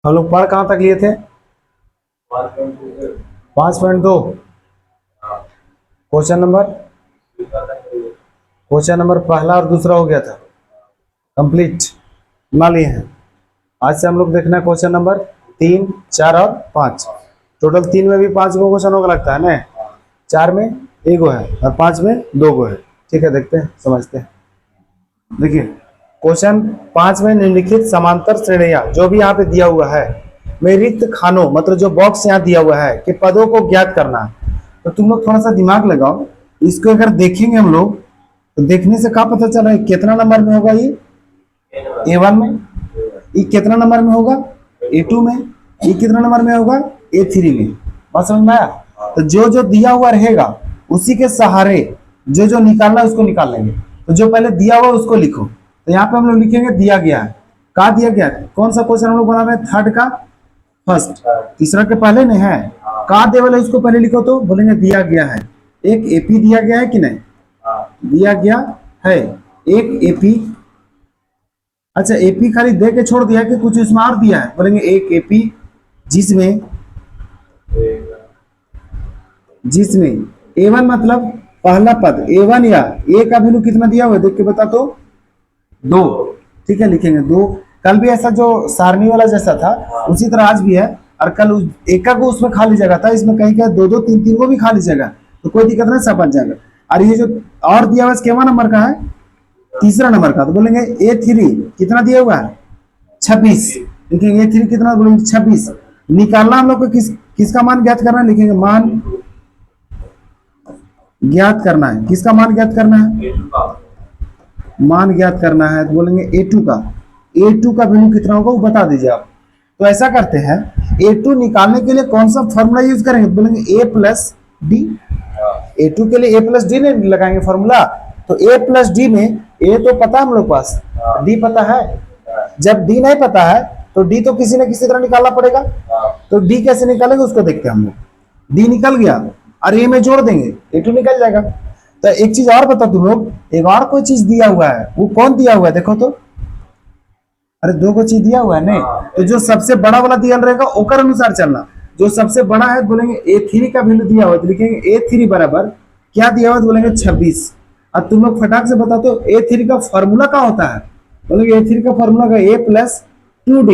हम लोग पढ़ कहाँ तक लिए थे? 5.2। क्वेश्चन नंबर पहला और दूसरा हो गया था, कंप्लीट बना लिए हैं। आज से हम लोग देखना है क्वेश्चन नंबर 3, 4 और 5। टोटल 3 में भी 5 गो क्वेश्चन होगा लगता है ना, 4 में 1 गो है और 5 में 2 गो है। ठीक है, देखते हैं, समझते हैं। देखिए क्वेश्चन 5 में निम्नलिखित समांतर श्रेणियां जो भी यहाँ पे दिया हुआ है में रिक्त खानों, मतलब जो बॉक्स यहाँ दिया हुआ है कि पदों को ज्ञात करना है। तो तुम लोग थोड़ा सा दिमाग लगाओ, इसको अगर देखेंगे हम लोग तो देखने से क्या पता चला है कितना नंबर में होगा ये? A1 में। ये कितना नंबर में होगा? A2 में। ये कितना नंबर में होगा? A3 में। बात समझ में आया? तो जो जो दिया हुआ रहेगा उसी के सहारे जो जो निकालना है उसको निकाल लेंगे। तो जो पहले दिया हुआ उसको लिखो। तो यहाँ पे हम लोग लिखेंगे दिया गया है। कहा दिया गया है? कौन सा क्वेश्चन हम लोग बना रहे हैं? थर्ड का फर्स्ट, तीसरा के पहले नहीं है। कहा देवल है उसको पहले लिखो, तो बोलेंगे दिया गया है। एक एपी दिया गया है कि नहीं? दिया गया है एक एपी। अच्छा, एपी खाली दे के छोड़ दिया कि कुछ उसमें और दिया है? बोलेंगे एक एपी जिसमें A1 मतलब पहला पद A1 या A का वैल्यू कितना दिया हुआ है देख के बता तो 2। ठीक है, लिखेंगे 2। कल भी ऐसा जो सारणी वाला जैसा था उसी तरह आज भी है। और कल एक को उसमें खाली जगह था, इसमें कहीं क्या 2 2 3 3 को भी खाली जगह, तो कोई दिक्कत नहीं, सब बन जाएगा। और ये जो और दिया हुआ है केवा नंबर का है? तीसरा नंबर का। तो बोलेंगे A3 कितना दिया हुआ है? 26। लिखेंगे A3 कितना? बोलेंगे 26। निकालना हम लोग को किसका मान ज्ञात करना है? लिखेंगे मान ज्ञात करना है। किसका मान ज्ञात करना है? मान ज्ञात करना है। तो बोलेंगे A2 का। A2 का वैल्यू कितना होगा वो बता दीजिए आप। तो ऐसा करते हैं, A2 निकालने के लिए कौन सा फॉर्मूला यूज करेंगे? बोलेंगे A प्लस डी। A2 के लिए A प्लस डी नहीं लगाएंगे फॉर्मूला, तो A प्लस डी में A तो पता है हम लोग पास, D पता है। जब D नहीं पता है तो D तो किसी न किसी तरह निकालना पड़ेगा। तो D कैसे निकालेंगे उसको देखते हैं हम लोग। D निकल गया और A में जोड़ देंगे, A2 निकल जाएगा। तो एक चीज और बता तुम लोग, एक और कोई चीज दिया हुआ है, वो कौन दिया हुआ है देखो तो? अरे 2 को चीज दिया हुआ है नहीं, तो जो सबसे बड़ा वाला दिया रहेगा ओकर अनुसार चलना। जो सबसे बड़ा है बोलेंगे A3 का वैल्यू दिया हुआ, तो लिखेंगे A3 बराबर क्या दिया हुआ? तो बोलेंगे 26। अब तुम लोग फटाक से बता तो A3 का फॉर्मूला क्या होता है? बोलेंगे A3 का फॉर्मूला का A प्लस 2D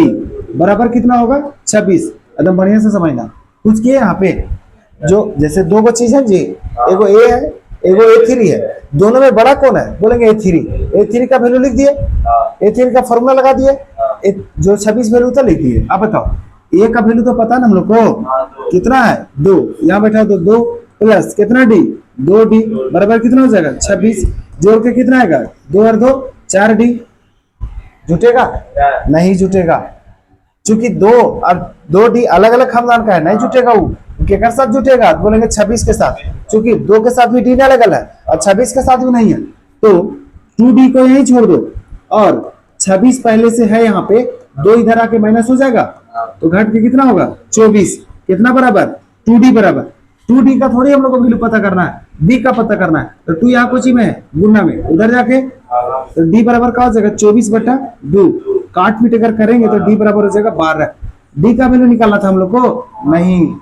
बराबर कितना होगा? 26। एकदम बढ़िया से समझना। कुछ किए यहाँ पे, जो जैसे 2 को चीज है जी, एगो A है एगो A3 है, दोनों में बड़ा कौन है? बोलेंगे A3। A3 का वैल्यू लिख दिए, A3 का फॉर्मूला लगा दिए, जो 26 वैल्यू था लिख दिए। अब बताओ A का वैल्यू तो पता है ना हम लोग को, कितना है? 2। यहाँ बैठा तो 2 प्लस कितना D? 2D बराबर कितना हो जाएगा? 26। जोड़ के कितना आएगा? 2 और 2 4D। जुटेगा? नहीं जुटेगा, क्योंकि 2 और 2D अलग अलग खानदान का है, नहीं जुटेगा। वो केकर साथ जुटेगा? बोलेंगे 26 के साथ, क्योंकि 2 के साथ भी D अलग अलग है और 26 के साथ भी नहीं है। तो 2D को यहीं छोड़ दो और 26 पहले से है यहाँ पे, 2 इधर आके माइनस हो जाएगा, तो घट के कितना होगा? 24। कितना बराबर? 2D बराबर। 2D का थोड़ी हम लोग को वैल्यू पता करना है, D का पता करना है। तो 2 यहाँ कोची में है, गुना में, उधर जाके तो D बराबर क्या हो जाएगा? 24/2। काट पीट अगर करेंगे तो D बराबर हो जाएगा 12। D का वैल्यू निकालना था हम लोग को, नहीं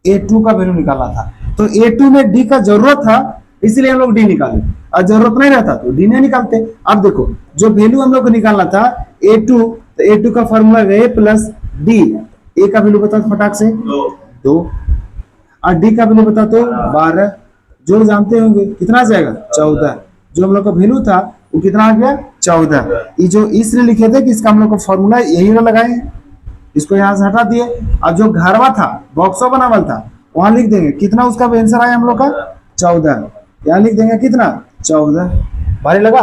A2 का वैल्यू निकालना था। तो A2 में D का जरूरत था, इसलिए हम लोग D निकाले, और जरूरत नहीं रहता तो D नहीं निकालते। अब देखो जो वैल्यू हम लोग को निकालना था A2, तो A2 का formula A plus D। A का वैल्यू बता फटाक से 2 और D का वैल्यू बता तो 12। जो जानते होंगे कितना आ जाएगा? 14। जो हम लोग का वैल्यू था वो कितना आ गया? 14। ये जो इसलिए लिखे थे कि इसका हम लोग को फॉर्मूला यही ना लगाए, इसको यहाँ से हटा दिए। और जो घरवा था, बॉक्सो बनावल था, वहां लिख देंगे कितना उसका आंसर आया हम लोग का? 14। यहाँ लिख देंगे कितना? 14। भारी लगा?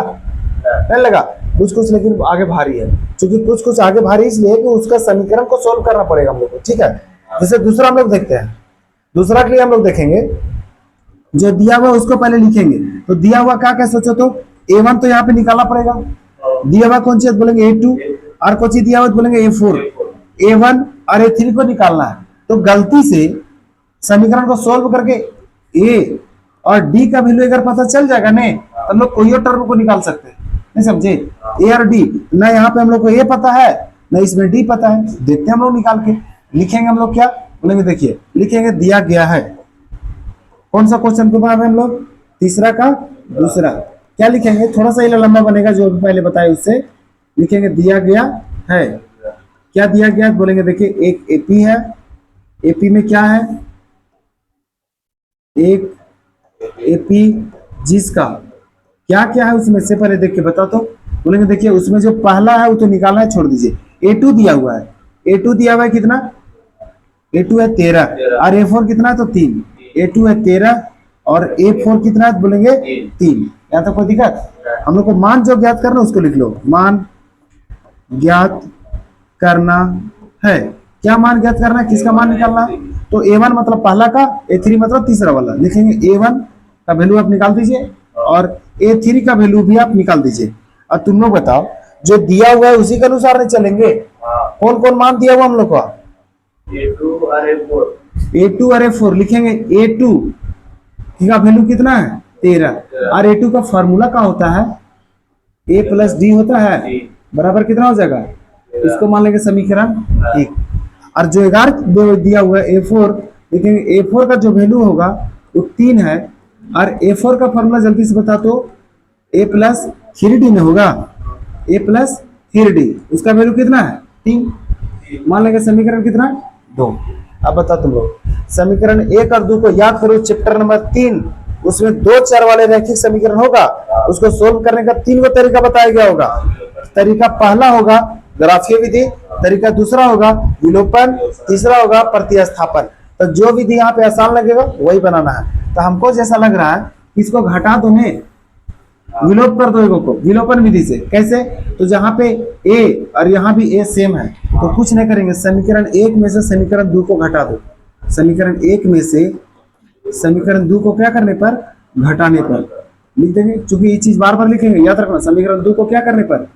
नहीं लगा? कुछ कुछ लेकिन आगे भारी है, क्योंकि कुछ कुछ आगे भारी इसलिए कि उसका समीकरण को सोल्व करना पड़ेगा हम लोग को। ठीक है, जैसे दूसरा हम लोग देखते हैं। दूसरा के लिए हम लोग देखेंगे, जो दिया हुआ उसको पहले लिखेंगे। तो दिया हुआ क्या क्या सोचो तो, A1 तो यहाँ पे निकालना पड़ेगा। दिया हुआ कौन सी? बोलेंगे A2। और कौन सी दिया हुआ? बोलेंगे A4। A1 और A3 को निकालना है। तो गलती से समीकरण को सोल्व करके A और D का वैल्यू अगर पता चल जाएगा नहीं, तो हम लोग कोई और टर्म को निकाल सकते हैं। नहीं समझे? A और D ना, यहाँ पे हम लोग को A पता है ना इसमें डी पता है। देखते हैं हम लोग निकाल के, लिखेंगे हम लोग क्या बोलेंगे, देखिए लिखेंगे दिया गया है। कौन सा क्वेश्चन को हम लोग, तीसरा का दूसरा, क्या लिखेंगे, थोड़ा सा ये लंबा बनेगा जो पहले बताया उससे। लिखेंगे दिया गया है, क्या दिया गया है बोलेंगे, देखिए एक एपी है, एपी में क्या है, एक एपी जिसका क्या क्या है उसमें से पहले देख के बता तो। बोलेंगे देखिए उसमें जो पहला है वो तो निकालना है, छोड़ दीजिए। A2 दिया हुआ है, A2 दिया हुआ है कितना, A2 है 13 और A4 कितना है तो 3। A2 है 13 और A4 कितना है बोलेंगे 3। यहाँ तक कोई दिक्कत? हम लोग को मान जो ज्ञात करना उसको लिख लो, मान ज्ञात करना है। क्या मान ज्ञात करना है, किसका मान निकालना है, तो A1 मतलब पहला का, A3 मतलब तीसरा वाला। लिखेंगे A1 का वैल्यू आप निकाल दीजिए और A3 का वैल्यू भी आप निकाल दीजिए। और तुम लोग बताओ जो दिया हुआ है उसी के अनुसार नहीं चलेंगे, कौन कौन मान दिया हुआ हम लोग का, A2 और A4। लिखेंगे A2 का वैल्यू कितना है 13 और A2 का फॉर्मूला क्या होता है, A प्लस डी होता है, बराबर कितना हो जाएगा, इसको मान लेंगे समीकरण 1। और जो 11 दिया हुआ है A4, देखेंगे A4 का जो वैल्यू होगा वो 3 है और A4 का फॉर्मूला जल्दी से बता तो A प्लस 3D में होगा, A प्लस 3D, उसका वैल्यू कितना है 3। मान लेंगे समीकरण कितना 2। अब बताओ तुम लोग, समीकरण 1 और 2 को याद करो, चैप्टर नंबर 3, उसमें 2 चर वाले रैखिक समीकरण होगा, उसको सोल्व करने का 3 गो तरीका बताया गया होगा। तरीका पहला होगा ग्राफीय विधि, तरीका दूसरा होगा विलोपन, तीसरा होगा प्रतिस्थापन। तो जो विधि यहाँ पे आसान लगेगा वही बनाना है। तो हमको जैसा लग रहा है इसको घटा दो, ने विलोप कर दो एगो को विलोपन विधि से। कैसे, तो जहाँ पे a और यहाँ भी a सेम है तो कुछ नहीं करेंगे, समीकरण 1 में से समीकरण 2 को घटा दो। समीकरण 1 में से समीकरण 2 को क्या करने पर, घटाने पर लिख देंगे। चूंकि ये चीज बार बार लिखेंगे, याद रखना, समीकरण 2 को क्या करने पर,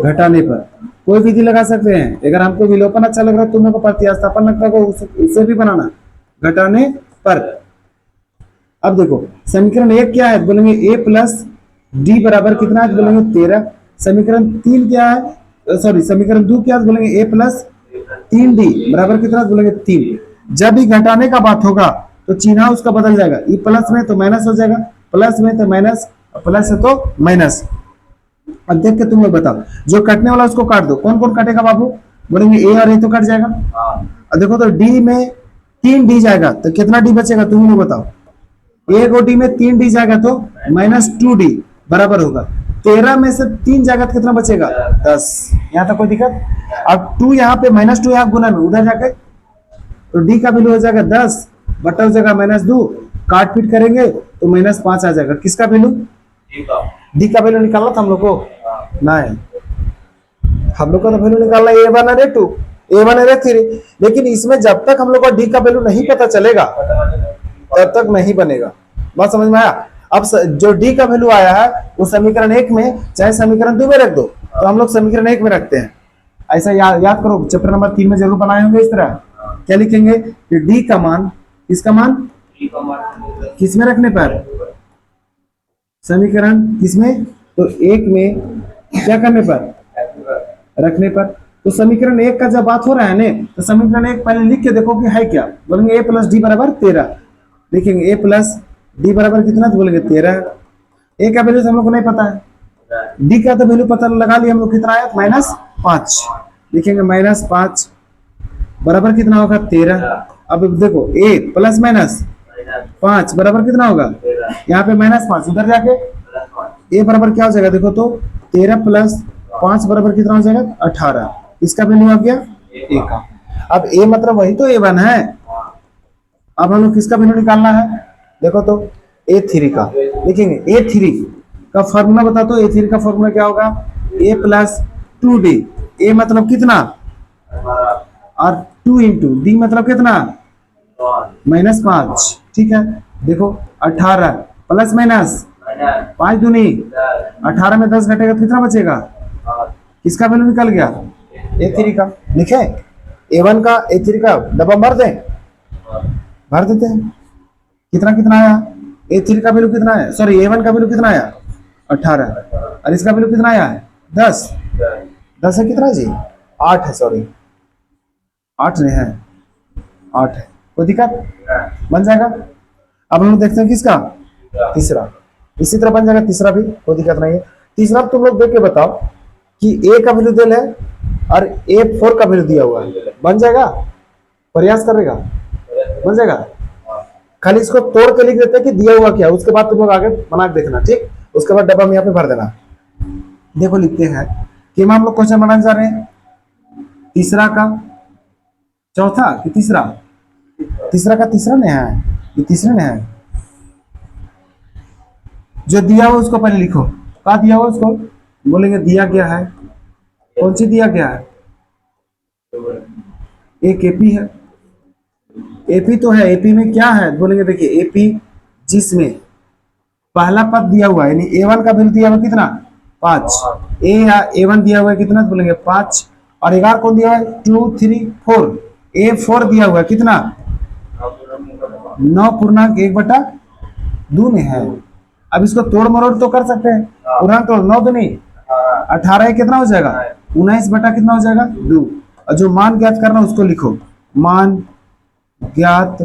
घटाने पर। कोई विधि लगा सकते हैं, अगर हमको विलोपन अच्छा लग रहा है, तुम्हें को प्रतिस्थापन लगता है उसे भी बनाना, घटाने पर। अब देखो समीकरण 1 क्या है, बोलेंगे a प्लस डी बराबर कितना है, बोलेंगे 13। समीकरण 3 क्या है, सॉरी समीकरण 2 क्या है, बोलेंगे a प्लस 3d बराबर कितना है, बोलेंगे 3। जब भी घटाने का बात होगा तो चिन्ह उसका बदल जाएगा, ई प्लस में तो माइनस हो जाएगा, प्लस में तो माइनस, प्लस है तो माइनस। अब देख के तुम लोग बताओ, जो कटने वाला उसको काट दो। कौन कौन कटेगा बाबू, बोलेंगे ए और ए तो कट जाएगा। अब देखो तो डी में 3d जाएगा तो कितना डी बचेगा, तुम लोग बताओ। ए को डी में 3d जाएगा तो -2d बराबर होगा। 13 में से 3 जाएगा तो कितना बचेगा 10। यहाँ तक कोई दिक्कत? अब 2 यहाँ पे -2 यहाँ गुना में उधर जाके तो डी का वैल्यू हो जाएगा 10 बटा हो जाएगा -2, काट पीट करेंगे तो -5 आ जाएगा। किसका वैल्यू, डी का वैल्यू निकालना था हम लोग को, नहीं हम लोग को तो वैल्यू निकालना है A1 और A2, A1 और A3। लेकिन इसमें जब तक हम लोग को डी का वैल्यू नहीं पता चलेगा तब तक नहीं बनेगा। बात समझ में आया? अब जो डी का वैल्यू आया है वो समीकरण 1 में चाहे समीकरण 2 में रख दो, तो हम लोग समीकरण 1 में रखते हैं। ऐसा याद करो, चैप्टर नंबर 3 में जरूर बनाए होंगे इस तरह। क्या लिखेंगे कि डी का मान, किसका मान, किसमें रखने पर, समीकरण किसमें, तो 1 में क्या करने पर, रखने पर। तो समीकरण 1 का जब बात हो रहा है ना, तो समीकरण 1 पहले लिख के देखो कि है क्या। बोलेंगे a प्लस डी बराबर 13, लिखेंगे a प्लस डी बराबर कितना, तो बोलेंगे 13। a का वैल्यू हम लोग को नहीं पता है, d का तो वैल्यू पता लगा लिया हम लोग, कितना आया -5। लिखेंगे -5 बराबर कितना होगा 13। अब देखो a प्लस -5 बराबर कितना होगा, यहाँ पे -5 उधर जाके a बराबर क्या हो जाएगा, देखो तो 13 प्लस 5 बराबर कितना हो जाएगा 18। इसका वैल्यू आ गया a का। अब a मतलब वही तो A1 है। अब हम लोग किसका वैल्यू निकालना है, देखो तो A3 का। लिखेंगे A3 का फॉर्मूला बता दो। A3 का फॉर्मूला क्या होगा, a प्लस 2d, a मतलब कितना और 2 इंटू डी मतलब कितना -5। ठीक है, देखो 18 प्लस माइनस 5 दूनी 18 में 10 घटेगा तो कितना बचेगा, किसका वैल्यू निकल गया, A3 का। लिखे A1 का A3 का डब्बा भर दें, भर देते हैं। कितना कितना आया, A3 का वैल्यू कितना है, सॉरी A1 का वैल्यू कितना आया 18 और इसका वैल्यू कितना आया है 10 है कितना जी। 8 है, सॉरी 8 नहीं है, 8 है, कोई दिक्कत, बन जाएगा। अब हम लोग देखते हैं किसका, तीसरा, इसी तरह बन जाएगा तीसरा भी, कोई दिक्कत नहीं है। तीसरा तुम लोग देख के बताओ कि ए का वैल्यू दिया है और A4 का वैल्यू दिया हुआ है, बन जाएगा, प्रयास करेगा, बन जाएगा। खाली इसको तोड़ के लिख देते हैं कि दिया हुआ क्या, उसके बाद तुम लोग आगे बना के देखना, ठीक। उसके बाद डब्बा में यहाँ पे भर देना। देखो लिखते हैं कि हम लोग क्वेश्चन बनाने जा रहे हैं तीसरा का चौथा कि तीसरा, तीसरा का तीसरा नहीं है, ये तीसरा नहीं है। जो दिया हुआ उसको पहले लिखो, क्या दिया हुआ उसको बोलेंगे दिया गया है, कौन सी दिया गया है, एक एपी है, एपी तो है, एपी में क्या है बोलेंगे, देखिए एपी जिसमें पहला पद दिया हुआ है, यानी A1 का वैल्यू दिया हुआ कितना 5, A1 दिया हुआ है कितना, बोलेंगे 5, और 11 कौन दिया हुआ है 2 3 4, A4 दिया हुआ है कितना 9.1/2 में है। अब इसको तोड़ मरोड़ तो कर सकते हैं, पूर्णांक तोड़ 9 2 नहीं 18 कितना हो जाएगा 19 बटा कितना हो जाएगा 2, और जो मान ज्ञात करना उसको लिखो, मान ज्ञात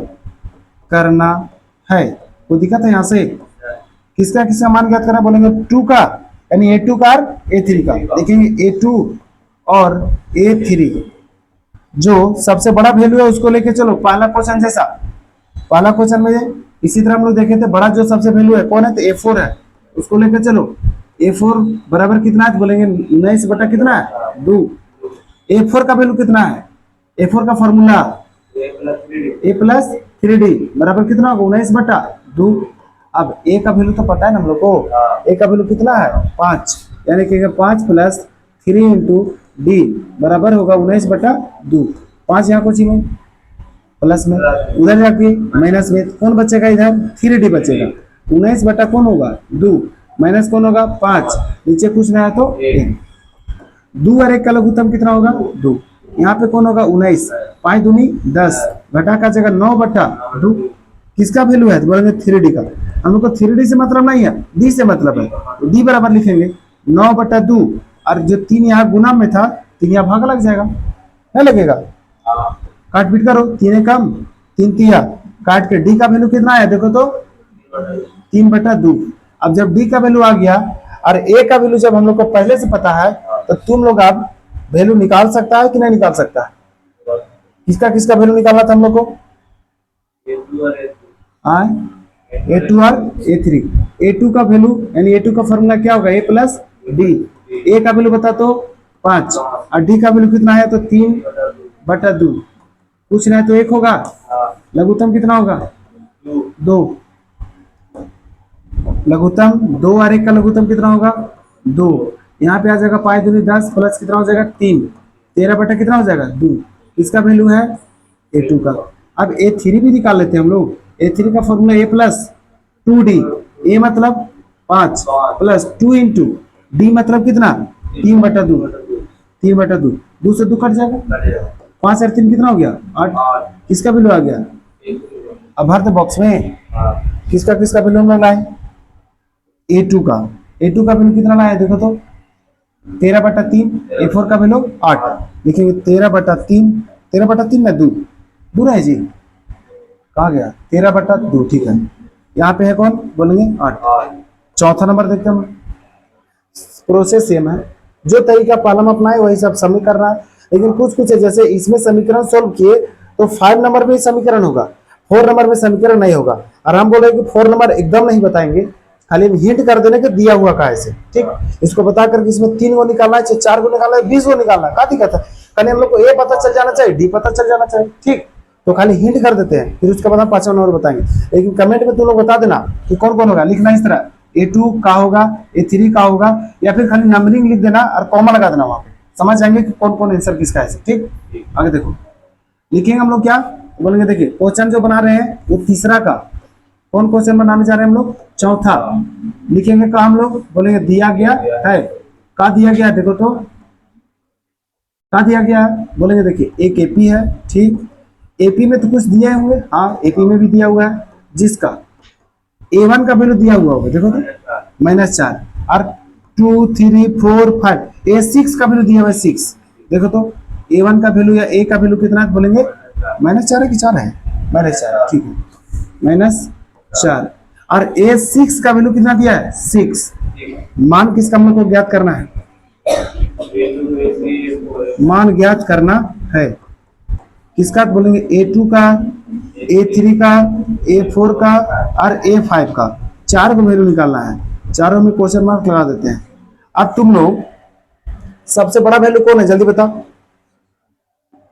करना है, कोई दिक्कत है यहाँ से, किसका किसका मान ज्ञात करना बोलेंगे 2 का, यानी A2 का और A3 का। देखेंगे A2 और A3 जो सबसे बड़ा वैल्यू है उसको लेके चलो, पहला क्वेश्चन जैसा, पहला क्वेश्चन में इसी तरह हम लोग देखे थे, बड़ा जो सबसे वैल्यू है कौन है तो A4 है, उसको लेकर चलो, A4 बराबर कितना है बोलेंगे 19 बटा कितना है 2। A4 का वैल्यू कितना है, A4 का फॉर्मूला A+3D बराबर कितना होगा 19/2। अब A का वैल्यू तो पता है ना हम लोग को, A का वैल्यू कितना है 5, यानी कि 5 + 3 × D बराबर होगा 19/2। 5 यहाँ कुछ में प्लस में, उधर जाके माइनस में, कौन बचेगा इधर 3D बचेगा, 19 बटा कौन होगा 2, माइनस कौन होगा 5, नीचे कुछ नहीं आया तो 1, 2 और 1 का लघुत्तम कितना होगा 2, यहाँ पे कौन होगा 19, 5 दूनी 10, घटा का जगह 9/2, किसका वैल्यू है तो बोलेंगे 3D का। हम लोग को 3D से मतलब नहीं है, D से मतलब है, तो D बराबर लिखेंगे 9/2, और जो 3 यहाँ गुना में था 3 यहाँ भाग लग जाएगा, नहीं लगेगा, काट पीट करो, 3 कम 3 तिया काट के, D का वैल्यू कितना है देखो तो 3/2। अब जब D का वैल्यू आ गया और A का वैल्यू जब हम लोग को पहले से पता है, तो तुम लोग अब वैल्यू निकाल सकता है कि नहीं निकाल सकता है, किसका किसका वैल्यू निकालना था हम लोग को A2 और A3। A2 का वैल्यू यानी A2 का फॉर्मूला क्या होगा A+D, A का वैल्यू बता तो 5 और D का वैल्यू कितना है तो 3/2, कुछ नहीं तो 1 होगा, लघुत्तम कितना होगा 2, लघुत्तम 2 और 1 का लघुत्तम कितना होगा 2, यहाँ पे आ जाएगा 5 दूनी 10 प्लस कितना हो जाएगा 3, 13 बटा कितना हो जाएगा 2, इसका वैल्यू है A2 का। अब A3 भी निकाल लेते हैं हम लोग, A3 का फॉर्मूला A+2D, A मतलब 5 प्लस 2 × D मतलब कितना 3/2, 3/2, 2 से 2 कट जाएगा, 5 और 3 कितना हो गया 8, किसका वैल्यू आ गया, अब भरते बॉक्स में, किसका किसका वैल्यू हम लाए A2 का, A2 का वैल्यू कितना लाया देखो तो 13/3, A4 का वैल्यू 8, देखिए 13/3, 13/3 में 2 है जी, कहा गया 13/2, ठीक है, यहाँ पे है कौन बोलेंगे 8। चौथा नंबर देखते हैं, प्रोसेस सेम है, जो तरीका पहला में अपनाए वही सब समी करना है, लेकिन कुछ कुछ है, जैसे इसमें समीकरण सोल्व किए तो 5 नंबर में समीकरण होगा, 4 नंबर में समीकरण नहीं होगा, और हम बोल रहे हैं कि 4 नंबर एकदम नहीं बताएंगे, खाली हिंट कर देने के दिया हुआ का ऐसे, ठीक, इसको बता करके इसमें 3 गो निकालना है, 4 गो निकालना है, 20 गो निकालना है, क्या दिक्कत है, खाली हम लोग को A पता चल जाना चाहिए, D पता चल जाना चाहिए, ठीक, तो खाली हिंट कर देते हैं, फिर उसके बाद हम 5वां नंबर बताएंगे। लेकिन कमेंट में तुम लोग बता देना कि कौन कौन होगा, लिखना इस तरह A2 का होगा, A3 का होगा, या फिर खाली नंबरिंग लिख देना और कॉमा लगा देना, वहां पे समझ जाएंगे कि कौन कौन आंसर किसका है, ठीक। आगे देखो लिखेंगे हम लोग क्या बोलेंगे, देखिए क्वेश्चन जो बना रहे हैं वो तीसरा का, कौन क्वेश्चन बनाने जा रहे हैं हम लोग चौथा, लिखेंगे का हम लोग बोलेंगे दिया गया है, का दिया गया है देखो तो, का दिया गया है बोलेंगे, देखिए एक एपी है, ठीक, एपी में तो कुछ दिए होंगे, हाँ एपी में भी दिया हुआ है, जिसका A1 का वैल्यू दिया हुआ होगा देखो तो -4 और 2 3 4 5, A6 का वैल्यू दिया हुआ है 6, देखो तो A1 का वैल्यू या A का वैल्यू कितना है बोलेंगे -4 है कि 4 है, -4, ठीक है, -4। और A6 का वैल्यू कितना दिया है 6। मान किसका हम लोग को ज्ञात करना है, मान ज्ञात करना है किसका बोलेंगे A2 का, A3 का, A4 का और A5 का, 4 को वैल्यू निकालना है। चारों में क्वेश्चन मार्क लगा देते हैं। अब तुम लोग सबसे बड़ा वैल्यू कौन है जल्दी बताओ,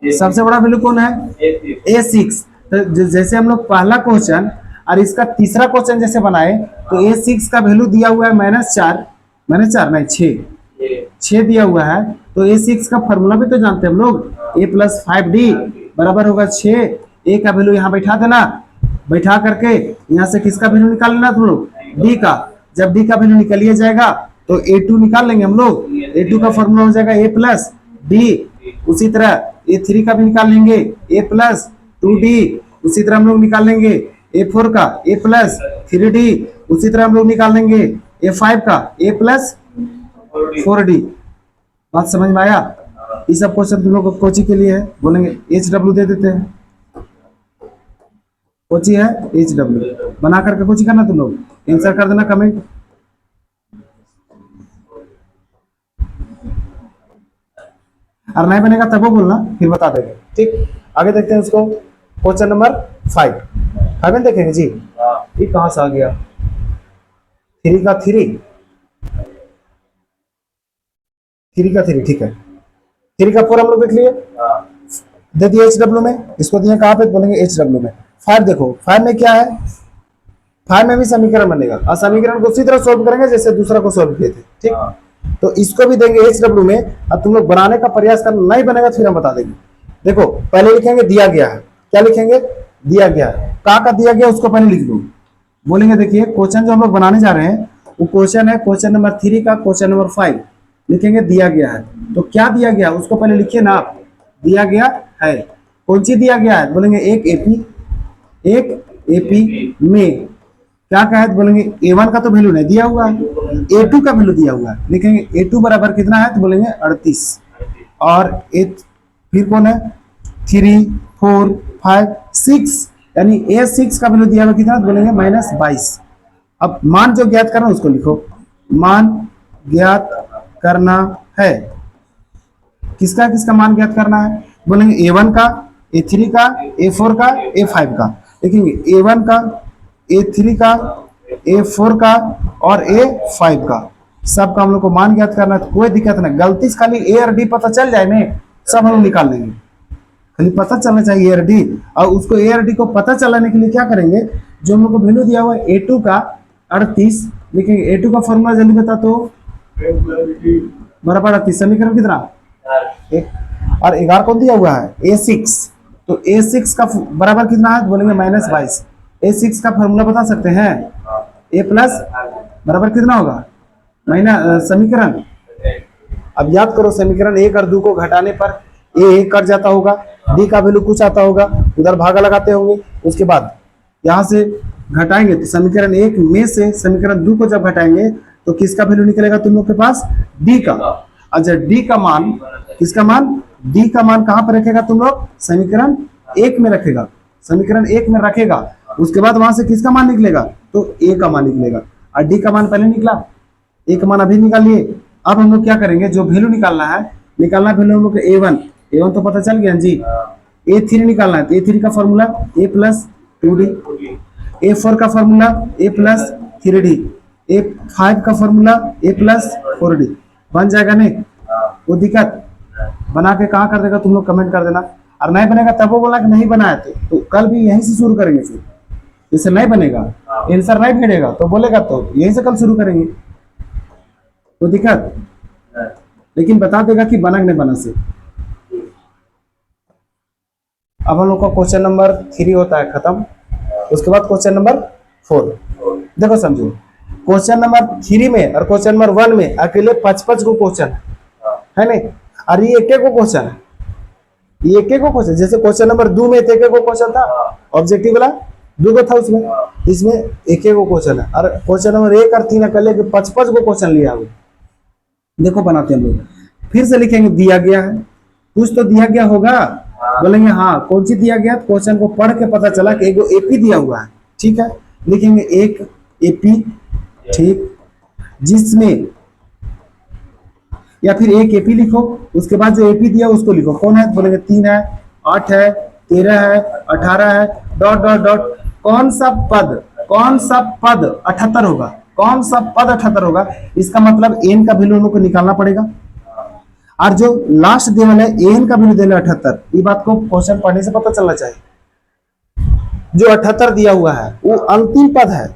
सबसे बड़ा वैल्यू कौन है A6। तो जैसे हम लोग पहला क्वेश्चन और इसका तीसरा क्वेश्चन जैसे बनाए तो A6 का वैल्यू दिया हुआ है -4 नहीं 6 दिया हुआ है। तो A6 का फॉर्मूला भी तो जानते हैं हम लोग, A + 5D बराबर होगा 6। A का वैल्यू यहाँ बैठा देना, बैठा करके यहाँ से किसका वैल्यू निकाल लेना तुम लोग, D का। जब D का वैल्यू निकल लिया जाएगा तो A2 निकाल लेंगे हम लोग, A2 का फॉर्मूला हो जाएगा A + D। उसी तरह A3 का भी निकाल लेंगे A + 2D। उसी तरह हम लोग निकाल लेंगे A4 का A + 3D। उसी तरह हम लोग निकाल लेंगे A5 का A + 4D। बात समझ में आया? ये सब क्वेश्चन तुम लोग कोची के लिए है, बोलेंगे HW दे देते हैं, कोची है HW बना करके कोची करना, तुम लोग आंसर कर देना कमेंट। और नहीं बनेगा तब वो बोलना, फिर बता देंगे, ठीक। आगे देखते हैं उसको, क्वेश्चन नंबर 5 देखेंगे जी। ये कहां से आ गया, 3 का 3, 3 का 3, ठीक है। 3 का 4 हम लोग देख लिए, दे दिए HW में, इसको दिए कहां पे बोलेंगे HW में। 5 देखो, 5 में क्या है, 5 में भी समीकरण बनेगा और समीकरण को उसी तरह सोल्व करेंगे जैसे दूसरा को सोल्व किए थे, ठीक। तो इसको भी देंगे HW में। अब तुम लोग बनाने का प्रयास करना, नहीं बनेगा फिर हम बता देंगे। देखो पहले लिखेंगे दिया गया है, क्या लिखेंगे, दिया गया है, का दिया गया उसको पहले लिख दो। बोलेंगे देखिए क्वेश्चन जो हम लोग बनाने जा रहे हैं वो क्वेश्चन है क्वेश्चन नंबर 3 का क्वेश्चन नंबर 5। लिखेंगे दिया गया है, तो क्या दिया गया उसको पहले लिखिए ना आप। दिया गया है, कौन सी दिया गया है, बोलेंगे एक एपी में क्या है, बोलेंगे A1 का तो वैल्यू नहीं दिया हुआ है, A2 का वैल्यू दिया हुआ है। लिखेंगे A2 बराबर कितना है, तो बोलेंगे 38। और फिर कौन है 3, 4, 5, 6, यानी A6 का वैल्यू दिया हुआ कितना, तो बोलेंगे -22। अब मान जो ज्ञात करना उसको लिखो, मान ज्ञात करना है, किसका किसका मान ज्ञात करना है, बोलेंगे A1 का, A3 का, A4 का, A5 का। देखेंगे A1 का, A3 का, A4 का और A5 का, सबका हम लोग को मान ज्ञात करना है। तो कोई दिक्कत नहीं, गलती से खाली A और D पता चल जाए ना, सब हम लोग निकाल लेंगे। खाली पता चलना चाहिए A और D, और उसको A और D को पता चलाने के लिए क्या करेंगे, जो हम लोग को वैल्यू दिया हुआ है A2 का 38, लिखेंगे A2 का फॉर्मूला जल्दी बता, तो बराबर 38, समीकरण कितना, और 11 कौन दिया हुआ है A6, तो A6 का बराबर कितना है, बोलेंगे -22। A6 का फॉर्मूला बता सकते हैं, A प्लस बराबर कितना होगा, समीकरण। अब याद करो समीकरण 1 और 2 को घटाने पर A 1 कट जाता होगा, D का वैल्यू कुछ आता होगा, उधर भागा लगाते होंगे, उसके बाद यहाँ से घटाएंगे तो समीकरण 1 में से समीकरण 2 को जब घटाएंगे तो किसका वैल्यू निकलेगा तुम लोग के पास, D का। अच्छा D का मान, किसका मान, D का मान कहां पर रखेगा तुम लोग, समीकरण 1 में रखेगा, समीकरण 1 में रखेगा। उसके बाद वहां से किसका मान निकलेगा, तो A का मान निकलेगा, और D का मान पहले निकला, A का मान अभी निकाल लिए। अब हम लोग क्या करेंगे, जो वैल्यू निकालना है, वैल्यू हम लोग A1 तो पता चल गया जी। A3 निकालना है, तो A3 का फॉर्मूला A + 2D, A4 का फॉर्मूला A + 3D, A5 का फॉर्मूला A + 4D। बन जाएगा नहीं, वो दिक्कत बना के कहाँ कर देगा तुम लोग कमेंट कर देना। और नहीं बनेगा तब वो बोला कि नहीं बनाया तो कल भी यहीं से शुरू करेंगे। फिर जैसे नहीं बनेगा, आंसर नहीं भेजेगा तो बोलेगा तो यहीं से कल शुरू करेंगे, तो दिक्कत, लेकिन बता देगा कि बना कि नहीं बना से। अब हम लोग का क्वेश्चन नंबर 3 होता है खत्म। उसके बाद क्वेश्चन नंबर 4, देखो समझो, क्वेश्चन नंबर 3 में और क्वेश्चन नंबर 1 में अकेले 5-5 को क्वेश्चन है नहीं, और ये एक को क्वेश्चन है, ये एक को क्वेश्चन। जैसे क्वेश्चन नंबर 2 में एक को क्वेश्चन था, ऑब्जेक्टिव वाला 2 को था उसमें, इसमें एक को क्वेश्चन है। और क्वेश्चन नंबर 1 और 3 अकेले 5-5 को क्वेश्चन लिया हुआ। देखो बनाते हैं हम लोग, फिर से लिखेंगे दिया गया है, कुछ तो दिया गया होगा। बोलेंगे हाँ, कौन सी दिया गया? क्वेश्चन को पढ़ के पता चला कि एगो एपी दिया हुआ है, ठीक है, लिखेंगे एक एपी, ठीक, जिसमें, या फिर एक एपी लिखो, उसके बाद जो एपी दिया उसको लिखो, कौन है? बोलेंगे 3 है, 8 है, 13 है, 18 है, डॉट डॉट डॉट, कौन सा पद 78 होगा? कौन सा पद 78 होगा? इसका मतलब एन का वैल्यू हम लोग को निकालना पड़ेगा, और जो लास्ट दे वाला है एन का वैल्यू देना 78, ये बात को क्वेश्चन पढ़ने से पता चलना चाहिए। जो 78 दिया हुआ है वो अंतिम पद है,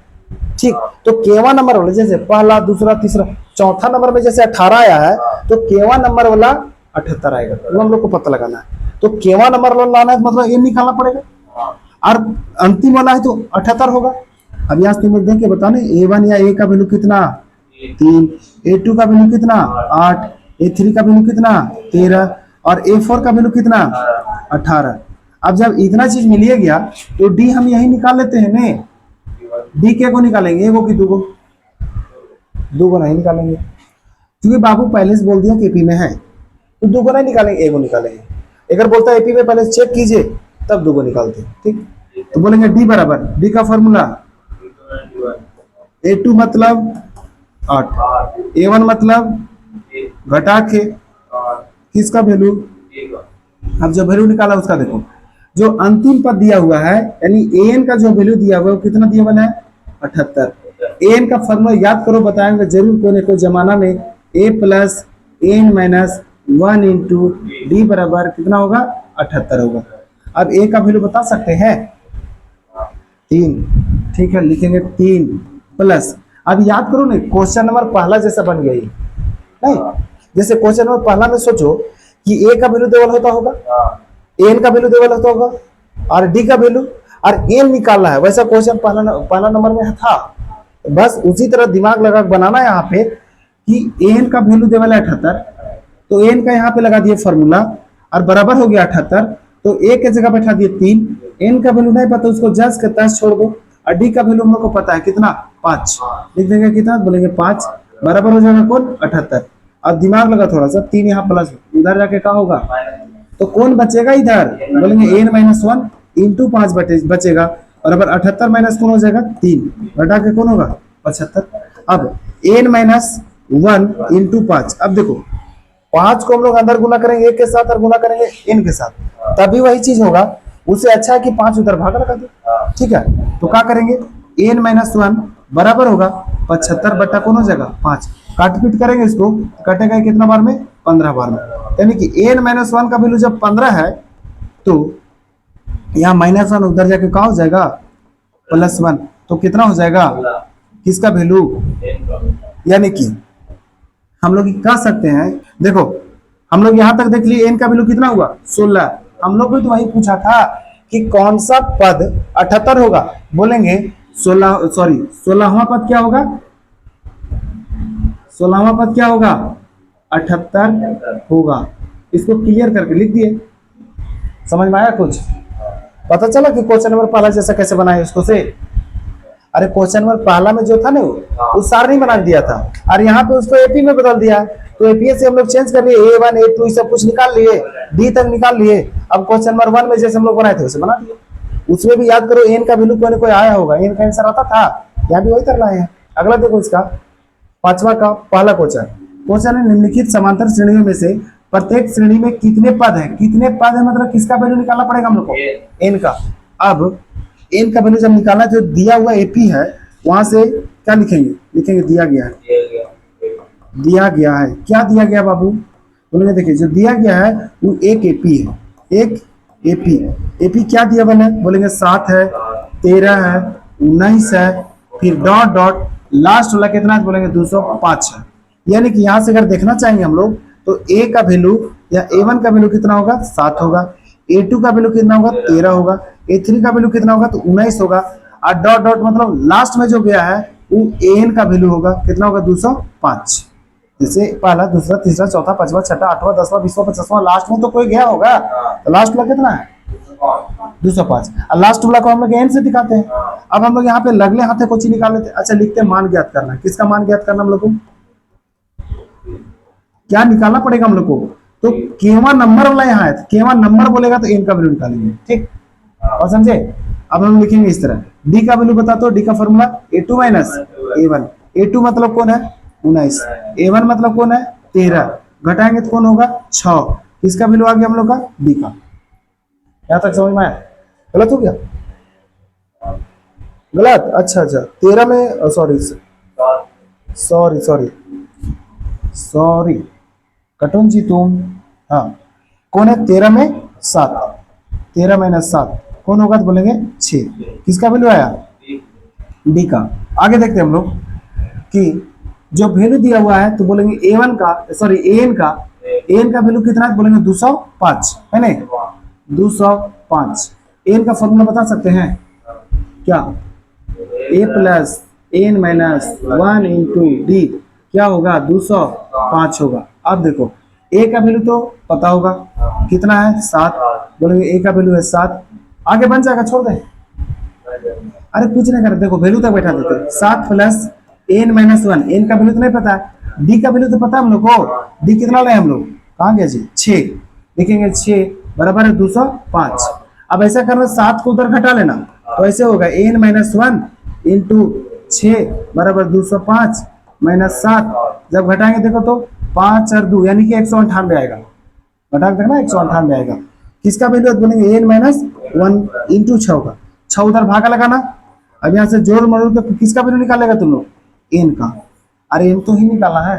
ठीक। तो केवा नंबर वाले, जैसे पहला, दूसरा, तीसरा, चौथा नंबर में जैसे 18 आया है, तो केवा नंबर वाला 78 आएगा, वो हम लोग को पता लगाना है। तो केवा नंबर वाला लाना है मतलब एन निकालना पड़ेगा, और अंतिम वाला है तो 78 होगा। अब यहाँ तुम लोग देख के बताने, A1 या A का वैल्यू कितना? 3, A2 का वैल्यू कितना? 8, A3 का वैल्यू कितना? 13, और A4 का वैल्यू कितना? 18। अब जब इतना चीज मिल गया तो डी हम यही निकाल लेते हैं ने। डी के को निकालेंगे, एगो की दूगो? दूगो नहीं निकालेंगे, क्योंकि बाबू पहले से बोल दिया कि एपी में है, तो दूगो नहीं निकालेंगे, एगो निकालेंगे। अगर बोलता है एपी में पहले चेक कीजिए तब दूगो निकालते हैं, ठीक। तो बोलेंगे डी बराबर, डी का फॉर्मूला A2 मतलब 8, A1 मतलब घटा के किसका वैल्यू? अब जो वैल्यू निकाला उसका देखो, जो अंतिम पद दिया हुआ है यानी एन का जो वैल्यू दिया हुआ है वो कितना दिया हुआ है? 78। एन का फॉर्मूला याद करो, बताएंगे जरूर कोई न कोई जमाना में, a plus N minus 1 into D बराबर कितना होगा? 78 होगा। अब ए का वैल्यू बता सकते हैं? 3, ठीक है, लिखेंगे 3 प्लस, अब याद करो ना, क्वेश्चन नंबर पहला जैसा बन गई नहीं, जैसे क्वेश्चन नंबर पहला में सोचो कि ए का वैल्यू देवल होता होगा, एन का वैल्यू देवल होता होगा, और डी का वैल्यू, और एन निकालना है, वैसा क्वेश्चन पहला नंबर में था। बस उसी तरह दिमाग लगा बनाना है यहाँ पे कि एन का वैल्यू देवल है 78, तो एन का यहाँ पे लगा दिए फॉर्मूला, और बराबर हो गया 78, तो ए के जगह बैठा दिए 3, एन का वैल्यू नहीं पता उसको जस्ट के तस छोड़ दो, और डी का वैल्यू हम लोग को पता है कितना? 5, लिख देंगे कितना? बोलेंगे 5, बराबर हो जाएगा कौन? 78। अब दिमाग लगा थोड़ा सा, 3 यहाँ प्लस, उधर जाके क्या होगा? तो कौन बचेगा इधर? बोलेंगे n माइनस 1 इंटू 5 बचेगा, बराबर 78 माइनस कौन हो जाएगा? 3, घटा के कौन होगा? 75। अब n माइनस 1 इंटू 5, अब देखो 5 को हम लोग अंदर गुना करेंगे 1 के साथ और गुना करेंगे n के साथ, तभी वही चीज होगा। उससे अच्छा है कि 5 उधर भाग लगा दो, ठीक है। तो क्या करेंगे? n माइनस 1 बराबर होगा 75 बट्टा कौन हो जाएगा? 5, काट पीट करेंगे इसको, कटेगा कितना बार में? 15 बार में, यानी कि n माइनस 1 का वैल्यू जब 15 है तो यहाँ माइनस 1 उधर जाके क्या हो जाएगा? +1, तो कितना हो जाएगा? किसका वैल्यू? यानी कि हम लोग कह सकते हैं, देखो हम लोग यहाँ तक देख लिए n का वैल्यू कितना हुआ? 16। हम लोग भी तो वही पूछा था कि कौन सा पद 78 होगा, बोलेंगे 16वां पद क्या होगा? 16वां पद क्या होगा? 78 होगा। इसको क्लियर करके लिख दिए। समझ में आया कुछ? पता चला कि क्वेश्चन नंबर पहला जैसा कैसे बनाए उसको से? अरे क्वेश्चन नंबर पहला में जो था ना वो सारणी बना दिया था, और यहाँ पे उसको एपी में बदल दिया, तो एपी से हम लोग चेंज कर लिए, A1 A2 सब कुछ निकाल लिए, डी तक निकाल लिए। अब क्वेश्चन नंबर 1 में जैसे हम लोग बनाए थे वैसे बना दिए। उसमें भी याद करो एन का वैल्यू कोई ना कोई आया होगा, एन का आंसर आता था, यहाँ भी वही करना है। अगला देखो इसका 5वां का पहला क्वेश्चन है, निम्नलिखित समांतर श्रेणियों में से प्रत्येक श्रेणी में कितने पद है? कितने पद है मतलब किसका वैल्यू निकालना पड़ेगा हम लोग को? एन का। अब एन का वैल्यू जब निकालना, जो दिया हुआ एपी है वहां से क्या लिखेंगे? लिखेंगे दिया गया है, दिया गया है। क्या दिया गया बाबू? बोलेंगे देखिए जो दिया गया है वो एक एपी है, एक एपी। एपी क्या दिया बना है? बोलेंगे 7 है, 13 है, 19 है, फिर डॉट डॉट लास्ट वाला कितना है? बोलेंगे 205 है। यानी कि यहाँ से अगर देखना चाहेंगे हम लोग तो ए का वैल्यू या A1 का वैल्यू कितना होगा? 7 होगा, A2 का वैल्यू कितना होगा? 13 होगा, A3 का वैल्यू कितना होगा? तो 19 होगा, और डॉट डॉट मतलब लास्ट में जो गया है वो एन का वैल्यू होगा कितना होगा? 205। जैसे पहला, दूसरा, तीसरा, चौथा, पांचवा, छठा, 8वां, 10वां, 20वां, 50वां, लास्ट में तो कोई गया होगा, तो लास्ट वाला कितना है? 205। और लास्ट वाला को हम लोग एन से दिखाते हैं। अब हम लोग यहाँ पे लगले हाथे कुछ निकाल लेते हैं। अच्छा लिखते हैं मान ज्ञात करना। किसका मान ज्ञात करना? हम लोग को क्या निकालना पड़ेगा? हम लोग को तो केवा नंबर वाला यहाँ है, केवा नंबर बोलेगा तो एन का वैल्यू निकालेंगे, ठीक। और समझे? अब हम लिखेंगे इस तरह, डी का वैल्यू बता दो, डी का formula a2 minus a1। a2 मतलब कौन है 19, a1 मतलब कौन है 13, घटाएंगे तो कौन होगा 6। किसका वैल्यू आ गया हम लोग का डी का। यहाँ तक समझ में आया? गलत हो गया? गलत? अच्छा अच्छा, 13 में सॉरी सॉरी सॉरी सॉरी कटुन जी तुम, हाँ कौन है 13 में 7, 13 माइनस 7 कौन होगा तो बोलेंगे 6। किसका वैल्यू आया डी का। आगे देखते हैं हम लोग कि जो वैल्यू दिया हुआ है तो बोलेंगे a1 का सॉरी an का वैल्यू कितना है तो बोलेंगे 205 है नहीं, 205। an का फॉर्मूला बता सकते हैं क्या? a plus N minus 1 into D क्या होगा 205 होगा। अब देखो a का वैल्यू तो पता होगा कितना है 7, बोलेंगे a का वैल्यू है 7, आगे बन जाएगा, छोड़ दे, अरे कुछ नहीं कर, देखो वैल्यू तक बैठा देते, 7 प्लस एन माइनस 1, एन का वैल्यू तो नहीं पता है, डी का वैल्यू तो पता है हम लोग को, डी कितना लाए हम लोग, कहाँ गया जी 6, लिखेंगे 6 बराबर है 205। अब ऐसा करना 7 को उधर घटा लेना तो ऐसे होगा एन माइनस 1 इंटू 6 बराबर 205 माइनस 7, जब घटाएंगे देखो तो 5 और 2 यानी कि 198 आएगा, घटा के देखना 198 आएगा। किसका वैल्यू बोलेंगे एन माइनस 1 इंटू 6 होगा, 6 उधर भागा लगाना, अब यहाँ से जोड़ मरोड़ के किसका वैल्यू निकालेगा तुम लोग एन का, अरे एन तो ही निकालना है,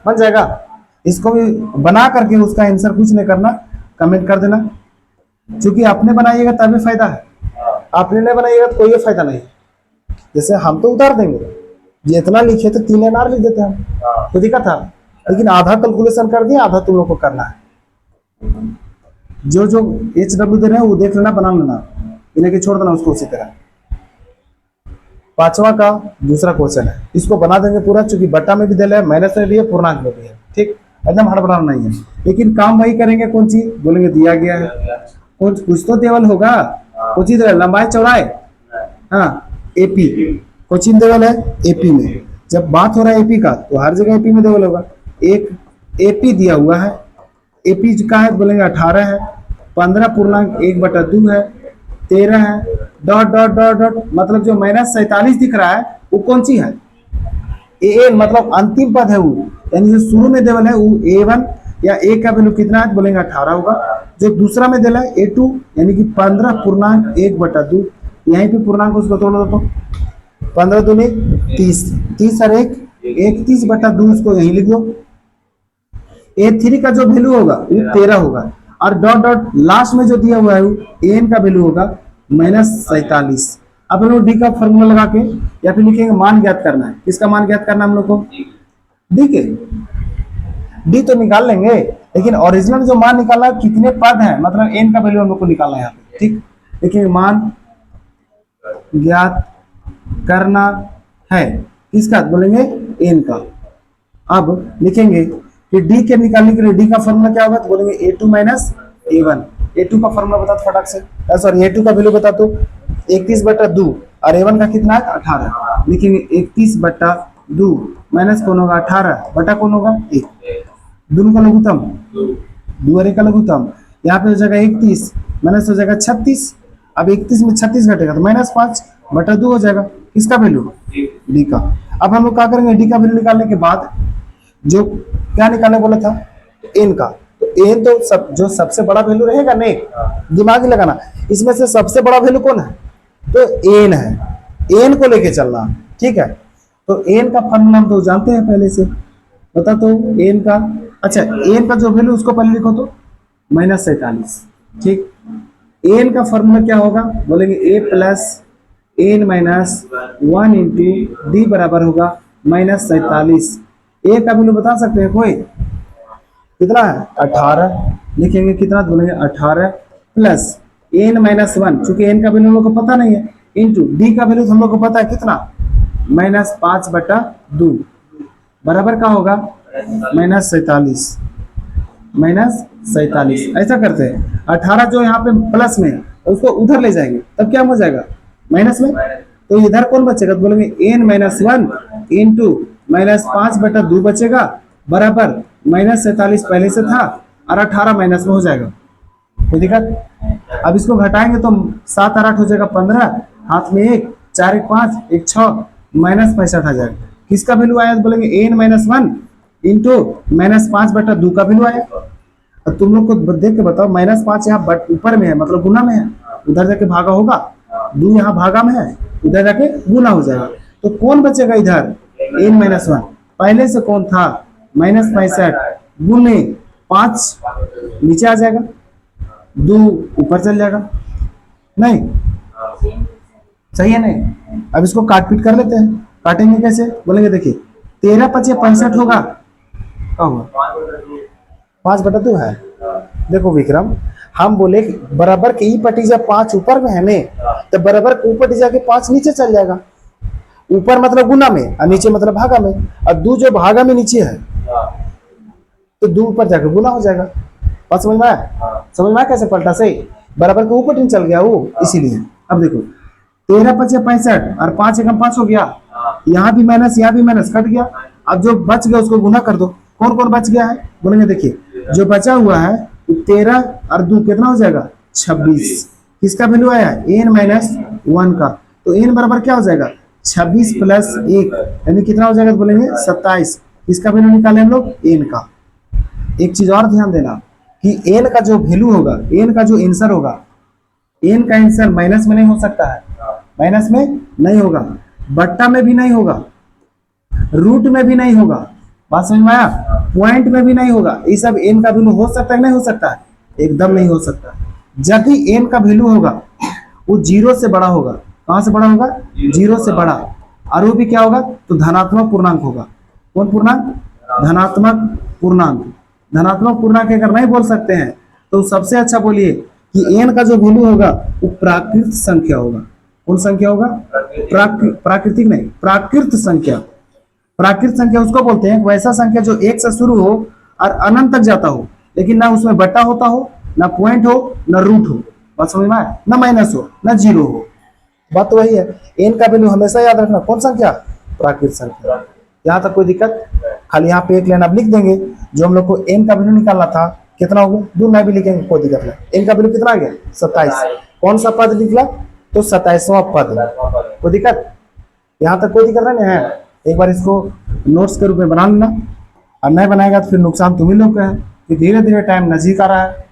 बन जाएगा। इसको भी बना करके उसका आंसर कुछ नहीं करना, कमेंट कर देना, क्योंकि आपने बनाइएगा तभी फायदा है, आपने नहीं बनाइएगा तो कोई फायदा नहीं। जैसे हम तो उतार देंगे, जितना लिखे तो 3 NR लिख देते हम, तो दिक्कत था, लेकिन आधा कैलकुलेशन कर दिया, आधा तुम लोग को करना है। जो जो HW दे रहे हैं वो देख लेना, बना लेना, इन्हें कि छोड़ देना उसको उसी तरह। 5वां का दूसरा क्वेश्चन है, इसको बना देंगे पूरा, चूंकि बट्टा में भी दे है, माइनस में भी है, पूर्णांक में भी है, ठीक, एकदम हड़बड़ाना नहीं है, लेकिन काम वही करेंगे। कौन चीज बोलेंगे दिया गया है, कौन कुछ तो देवल होगा, कौन चीज लंबाई चौड़ाई, हाँ एपी, कोचिन देवल है एपी में, जब बात हो रहा है एपी का तो हर जगह एपी में देवल होगा। एक एपी दिया हुआ है, एपी का है बोलेंगे 18 है, 15.1/2 है, 13 है, डॉट डॉट डॉट डॉट, मतलब जो -47 दिख रहा है वो कौन सी है एन, मतलब अंतिम पद है वो, यानी जो शुरू में देवल है वो a1 या a का वैल्यू कितना है बोलेंगे 18 होगा। जो दूसरा में देला है a2 यानी कि 15.1/2, यहीं पे पूर्णांक उसको तोड़ दो तो 15 दूनी 30, 30 और 1 31/2 उसको यहीं लिख दो। a3 का जो वैल्यू होगा वो 13 होगा, और डॉट डॉट लास्ट में जो दिया हुआ है एन का वैल्यू होगा -47। अब हम लोग डी का फॉर्मूला लगा के या फिर लिखेंगे मान ज्ञात करना है, किसका मान ज्ञात करना हम लोग को डी के, डी तो निकाल लेंगे, लेकिन ओरिजिनल जो मान निकालना है कितने पद हैं, मतलब एन का वैल्यू हम लोग को निकालना है यहाँ पे, ठीक। देखिए मान ज्ञात करना है किसका बोलेंगे एन का। अब लिखेंगे कि डी के निकालने के लिए डी का फॉर्मूला क्या होगा तो बोलेंगे a2 माइनस a1। a2 का फॉर्मूला बता दो फटाक से, सॉरी a2 का वैल्यू बता दो 31/2 और a1 का कितना है 18, लिखेंगे 31/2 माइनस कौन होगा 18 बटा कौन होगा 1, दोनों का लघुत्तम 2 का लघुत्तम, यहाँ पे हो जाएगा 31 माइनस हो जाएगा 36, अब 31 में 36 घटेगा तो -5/2 हो जाएगा, किसका वैल्यू डी का। अब हम लोग क्या करेंगे डी का वैल्यू निकालने के बाद जो क्या निकालने बोला था एन का, तो एन तो जो सबसे बड़ा वैल्यू रहेगा नहीं, दिमाग ही लगाना, इसमें से सबसे बड़ा वैल्यू कौन है तो एन है, एन को लेके चलना, ठीक है। तो एन का फॉर्मूला हम तो जानते हैं पहले से, बता तो एन का, अच्छा एन का जो वैल्यू उसको पहले लिखो तो -47, ठीक। एन का फॉर्मूला क्या होगा बोलेंगे a plus N minus 1 into D बराबर होगा -47। ए का वैल्यू बता सकते हैं कोई कितना है 18, लिखेंगे कितना बोलेंगे 18 प्लस एन माइनस 1, चूंकि एन का वैल्यू हम लोग को पता नहीं है, इंटू डी का वैल्यू हम लोग को पता है कितना -5/2 बराबर का होगा -47। ऐसा करते हैं 18 जो यहाँ पे प्लस में है उसको उधर ले जाएंगे तब क्या हो जाएगा माइनस में, तो इधर कौन बचेगा तो बोलेंगे n माइनस 1 इंटू -5/2 बचेगा बराबर -47 पहले से था, और 18 माइनस में हो जाएगा, कोई दिक्कत। अब इसको घटाएंगे तो 7 और 8 हो जाएगा 15, हाथ में 1, 4 1 5, 1 6, माइनस 65 आ जाएगा। किसका वैल्यू आया तो बोलेंगे एन माइनस 1 इंटू -5/2 का वैल्यू आया। अब तुम लोग को देख के बताओ, -5 यहाँ ऊपर में है मतलब गुना में है, उधर जाके भागा होगा, 2 यहाँ भागा में है, उधर जाके गुना हो जाएगा। तो कौन बचेगा इधर, n-1। पहले से कौन था, -65 गुने 5 नीचे आ जाएगा, 2 ऊपर चल जाएगा, नहीं सही है नहीं। अब इसको काट पीट कर लेते हैं, काटेंगे कैसे बोलेंगे, देखिए 13 5 65 होगा, क्या होगा 5/2 है। देखो विक्रम, हम बोले बराबर के ई पटी जब 5 ऊपर में है ने, तो बराबर के ऊपर जाके 5 नीचे चल जाएगा। ऊपर मतलब गुना में और नीचे मतलब भागा में, और 2 जो भागा में नीचे है तो 2 ऊपर जाके गुना हो जाएगा। बात समझ में आया, समझ में आया कैसे पलटा, सही बराबर के ऊपर चल गया वो, इसीलिए। अब देखो 13 5 65 और 5 एकम 5 हो गया, यहाँ भी माइनस यहाँ भी माइनस, कट गया। अब जो बच गया उसको गुना कर दो। कौन कौन बच गया है बोलेंगे, देखिए जो बचा हुआ है 13 और 2 कितना हो जाएगा 26। किसका वैल्यू आया, n-1 का। तो n बराबर क्या हो जाएगा 26 + 1 यानी कितना हो जाएगा तो बोलेंगे 27। इसका वैल्यू निकाले हम लोग n का। एक चीज और ध्यान देना कि n का जो वैल्यू होगा, n का जो आंसर होगा, n का आंसर माइनस में नहीं हो सकता है, माइनस में नहीं होगा, बट्टा में भी नहीं होगा, रूट में भी नहीं होगा, बात समझ में आया, पॉइंट में भी नहीं होगा। ये सब n का वैल्यू हो सकता है नहीं हो सकता है, एकदम नहीं हो सकता। जब भी n का वैल्यू होगा वो 0 से बड़ा होगा। कहां से बड़ा होगा, 0 से बड़ा, और वो भी क्या होगा तो धनात्मक पूर्णांक होगा। कौन पूर्णांक, धनात्मक पूर्णांक। धनात्मक पूर्णांक अगर नहीं बोल सकते हैं तो सबसे अच्छा बोलिए कि n का जो वैल्यू होगा वो प्राकृत संख्या होगा। कौन संख्या होगा, प्राकृतिक नहीं, प्राकृत संख्या। प्राकृत संख्या उसको बोलते हैं वैसा संख्या जो 1 से शुरू हो और अनंत तक जाता हो, लेकिन ना उसमें बट्टा होता हो, ना पॉइंट हो, ना रूट हो, बात समझ में आया, ना माइनस हो, ना 0 हो। बात तो वही है, n का वैल्यू हमेशा याद रखना, कौन संख्या, प्राकृत संख्या। यहाँ तक कोई दिक्कत, खाली यहाँ पे एक लाइन आप लिख देंगे। जो हम लोग को n का वैल्यू निकालना था कितना हो गया, 2 मैं भी लिखेंगे, कोई दिक्कत नहीं। n का वैल्यू कितना आ गया 27। कौन सा पद निकला तो 27वां पद, कोई दिक्कत, यहाँ तक कोई दिक्कत नहीं है। एक बार इसको नोट्स के रूप में बना लेना, और नहीं बनाएगा तो फिर नुकसान तुम ही लोग का है कि धीरे धीरे टाइम नजदीक आ रहा है।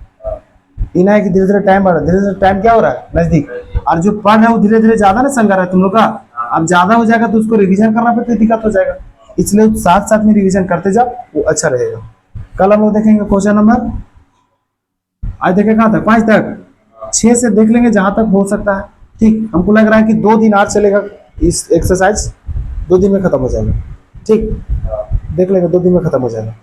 इना है कि धीरे धीरे टाइम बढ़ रहा है, धीरे धीरे टाइम क्या हो रहा है नजदीक, और जो पद है वो धीरे धीरे ज्यादा ना संग रहा है तुम लोग का। अब ज्यादा हो जाएगा तो उसको रिवीजन करना फिर तो दिक्कत हो जाएगा, इसलिए साथ साथ में रिवीजन करते जाओ, वो अच्छा रहेगा। कल हम लोग देखेंगे क्वेश्चन नंबर, आज देखे कहाँ तक, 5 तक, 6 से देख लेंगे जहां तक हो सकता है। ठीक, हमको लग रहा है कि 2 दिन आज चलेगा इस एक्सरसाइज, 2 दिन में खत्म हो जाएगा। ठीक, देख लेंगे 2 दिन में खत्म हो जाएगा।